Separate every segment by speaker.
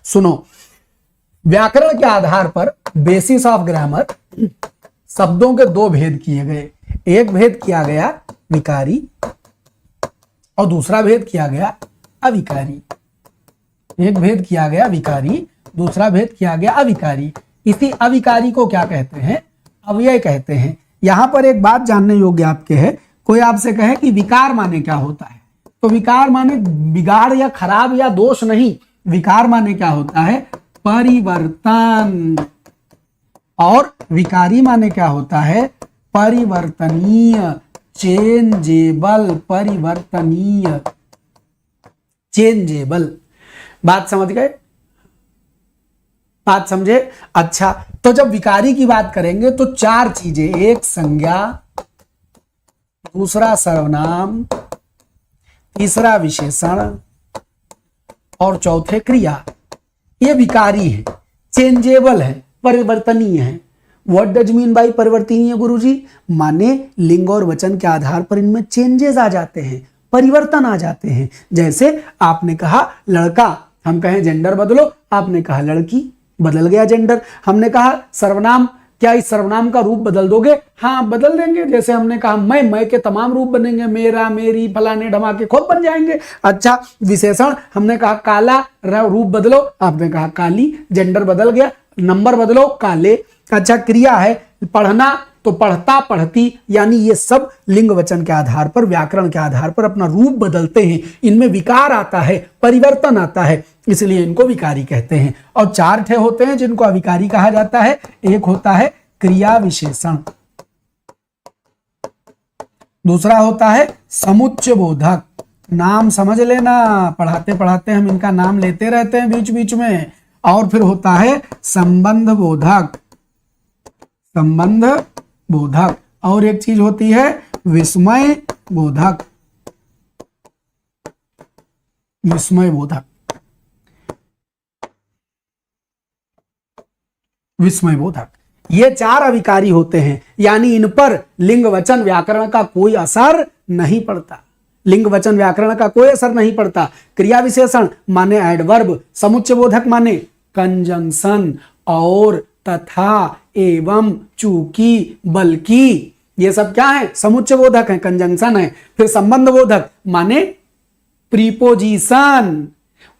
Speaker 1: सुनो, व्याकरण के आधार पर बेसिस ऑफ ग्रामर शब्दों के दो भेद किए गए। एक भेद किया गया विकारी और दूसरा भेद किया गया अविकारी। एक भेद किया गया विकारी, दूसरा भेद किया गया अविकारी। इसी अविकारी को क्या कहते हैं? अव्यय कहते हैं। यहां पर एक बात जानने योग्य आपके है, कोई आपसे कहे कि विकार माने क्या होता है, तो विकार माने बिगाड़ या खराब या दोष नहीं, विकार माने क्या होता है? परिवर्तन। और विकारी माने क्या होता है? परिवर्तनीय, चेंजेबल, परिवर्तनीय, चेंजेबल। बात समझ गए? बात समझे? अच्छा, तो जब विकारी की बात करेंगे तो चार चीजें, एक संज्ञा, दूसरा सर्वनाम, तीसरा विशेषण और चौथे क्रिया, ये विकारी है, चेंजेबल है, परिवर्तनीय है। व्हाट डज मीन बाई परिवर्तनीय गुरुजी? माने लिंग और वचन के आधार पर इनमें चेंजेस आ जाते हैं, परिवर्तन आ जाते हैं। जैसे आपने कहा लड़का, हम कहें जेंडर बदलो, आपने कहा लड़की, बदल गया जेंडर। हमने कहा सर्वनाम, क्या इस सर्वनाम का रूप बदल दोगे? हाँ बदल देंगे। जैसे हमने कहा मैं के तमाम रूप बनेंगे, मेरा, मेरी, फलाने, ढमाके खूब बन जाएंगे। अच्छा, विशेषण, हमने कहा काला, रूप बदलो, आपने कहा काली, जेंडर बदल गया, नंबर बदलो, काले। अच्छा, क्रिया है पढ़ना, तो पढ़ता, पढ़ती, यानी ये सब लिंग वचन के आधार पर, व्याकरण के आधार पर अपना रूप बदलते हैं। इनमें विकार आता है, परिवर्तन आता है, इसलिए इनको विकारी कहते हैं। और चार ठे होते हैं जिनको अविकारी कहा जाता है। एक होता है क्रिया विशेषण, दूसरा होता है समुच्चय बोधक, नाम समझ लेना, पढ़ाते पढ़ाते हम इनका नाम लेते रहते हैं बीच बीच में। और फिर होता है संबंध बोधक, संबंध बोधक, और एक चीज होती है विस्मय बोधक, विस्मय बोधक, विस्मय बोधक। ये चार अविकारी होते हैं, यानी इन पर लिंग वचन व्याकरण का कोई असर नहीं पड़ता, लिंग वचन व्याकरण का कोई असर नहीं पड़ता। क्रिया विशेषण माने एडवर्ब, समुच्चय बोधक माने कंजंक्शन, और तथा, एवं, चूंकि, बल्कि, ये सब क्या है? समुच्चय बोधक है, कंजंक्शन है। फिर संबंध बोधक माने प्रीपोजिशन,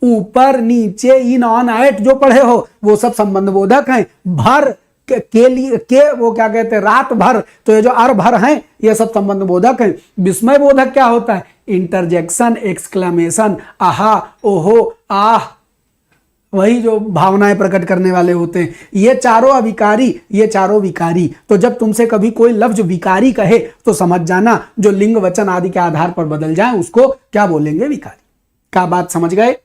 Speaker 1: ऊपर, नीचे, इन, ऑन, एट जो पढ़े हो वो सब संबंध बोधक हैं। भर के लिए, के वो क्या कहते हैं? रात भर, तो ये जो अर भर हैं ये सब संबंध बोधक हैं। विस्मय बोधक क्या होता है? इंटरजेक्शन, एक्सक्लेमेशन, आहा, ओहो, आह, वही जो भावनाएं प्रकट करने वाले होते हैं। ये चारों अविकारी, ये चारों विकारी। तो जब तुमसे कभी कोई लफ्ज विकारी कहे तो समझ जाना जो लिंग वचन आदि के आधार पर बदल जाए उसको क्या बोलेंगे? विकारी। क्या बात समझ गए?